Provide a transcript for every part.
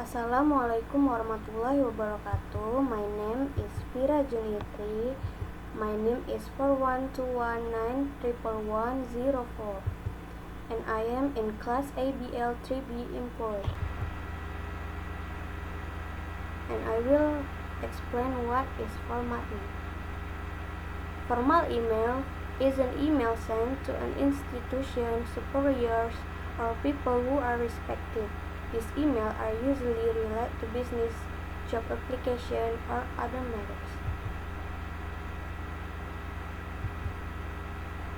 Assalamualaikum warahmatullahi wabarakatuh. My name is Fira Junitri. My name is 4121911104, and I am in class ABL 3B Import. And I will explain what is formal email. Formal email is an email sent to an institution, superiors, or people who are respected. These emails are usually related to business, job application, or other matters.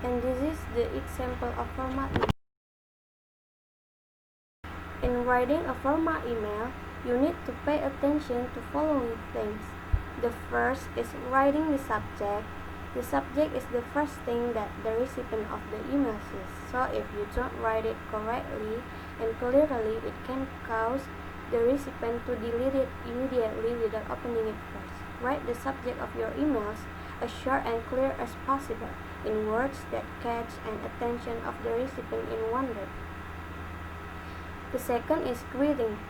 And this is the example of formal email. In writing a formal email, you need to pay attention to following things. The first is writing the subject. The subject is the first thing that the recipient of the email sees. So if you don't write it correctly and clearly, it can cause the recipient to delete it immediately without opening it first. Write the subject of your emails as short and clear as possible, in words that catch the attention of the recipient in one day. The second is greeting,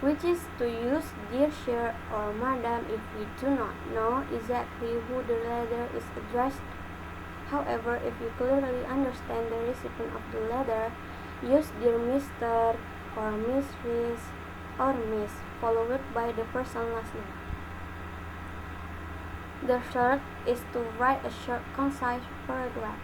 which is to use dear sir or madam if you do not know exactly who the letter is addressed. However, if you clearly understand the recipient of the letter, use dear Mr. or Miss Riz or Miss, followed by the person's last name. The third is to write a short, concise paragraph.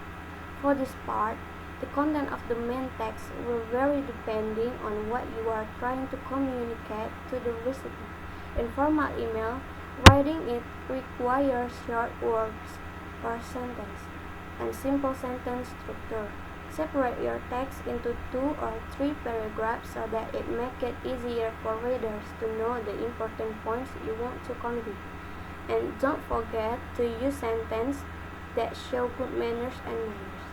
For this part, the content of the main text will vary depending on what you are trying to communicate to the recipient. In formal email, writing it requires short words or sentence and simple sentence structure. Separate your text into 2 or 3 paragraphs so that it makes it easier for readers to know the important points you want to convey. And don't forget to use sentences that show good manners and manners.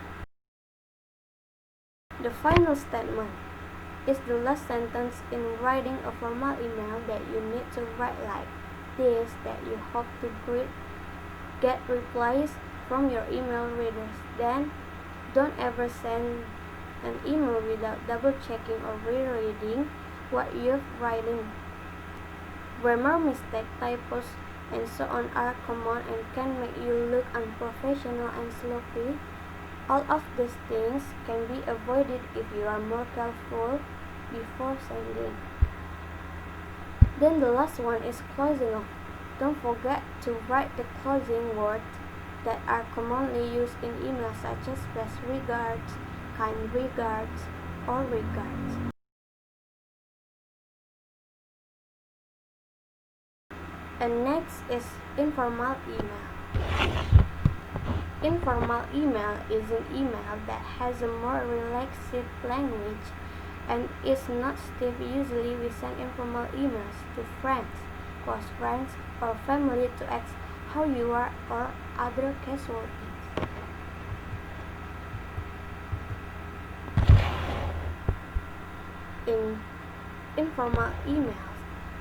The final statement is the last sentence in writing a formal email that you need to write like this, that you hope to get replies from your email readers. Then, don't ever send an email without double checking or rereading what you've written. Grammar mistakes, typos, and so on are common and can make you look unprofessional and sloppy. All of these things can be avoided if you are more careful before sending. Then the last one is closing off. Don't forget to write the closing words that are commonly used in emails, such as best regards, kind regards, or regards. And next is informal email. Informal email is an email that has a more relaxed language and is not stiff. Usually we send informal emails to friends, close friends, or family to ask how you are or other casual things. In informal emails,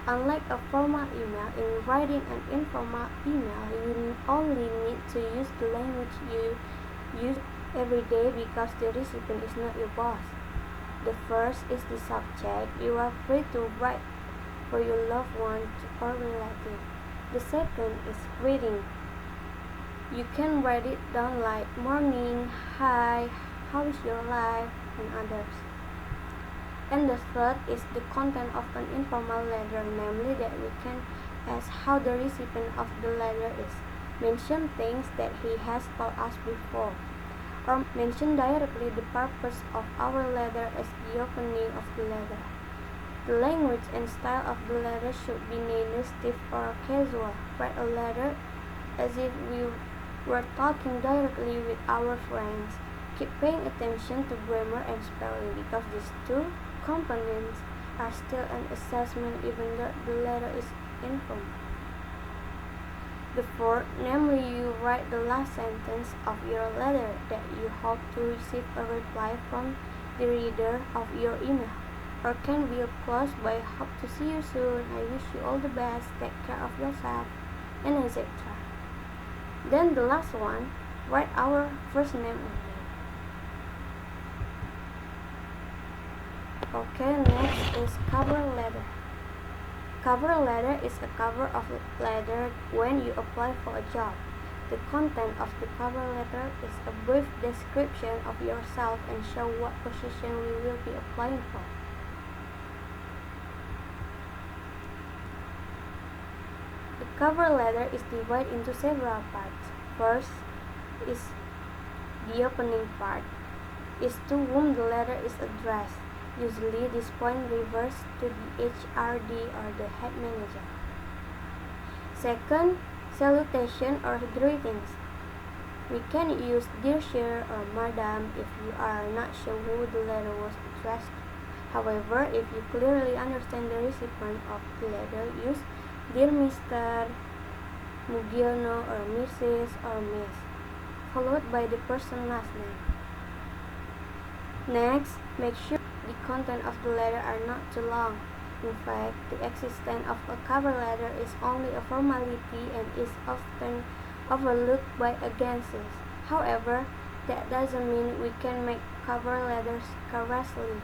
unlike a formal email, in writing an informal email, you only need to use the language you use every day because the recipient is not your boss. The first is the subject. You are free to write for your loved one or relative. The second is greeting. You can write it down like morning, hi, how is your life, and others. And the third is the content of an informal letter, namely that we can ask how the recipient of the letter is, mention things that he has told us before, or mention directly the purpose of our letter as the opening of the letter. The language and style of the letter should be neither stiff or casual. Write a letter as if we were talking directly with our friends. Keep paying attention to grammar and spelling because these two components are still an assessment even though the letter is informal. The fourth, namely you write the last sentence of your letter that you hope to receive a reply from the reader of your email, or can be closed by hope to see you soon, I wish you all the best, take care of yourself, and etc. Then the last one, write our first name only. Okay, next is cover letter. Cover letter is a cover of a letter when you apply for a job. The content of the cover letter is a brief description of yourself and show what position we will be applying for. The cover letter is divided into several parts. First is the opening part, is to whom the letter is addressed. Usually this point refers to the HRD or the head manager. Second, salutation or greetings. We can use dear sir or madam if you are not sure who the letter was addressed to. However, if you clearly understand the recipient of the letter, use dear Mr. Mugiono or Mrs. or Miss, followed by the person's last name. Next, make sure the content of the letter are not too long. In fact, the existence of a cover letter is only a formality and is often overlooked by agencies. However, that doesn't mean we can make cover letters carelessly.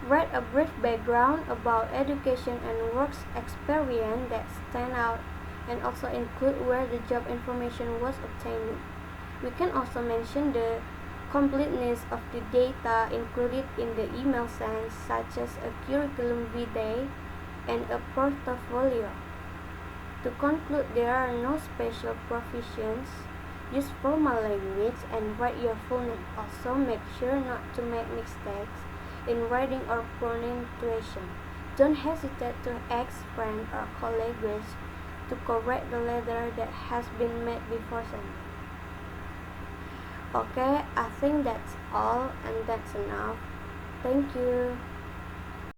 Write a brief background about education and work experience that stand out and also include where the job information was obtained. We can also mention the completeness of the data included in the email sent, such as a curriculum vitae and a portfolio. To conclude, there are no special provisions. Use formal language and write your full name. Also, make sure not to make mistakes in writing or pronunciation. Don't hesitate to ask friends or colleagues to correct the letter that has been made before sending. Okay, I think that's all and that's enough. Thank you.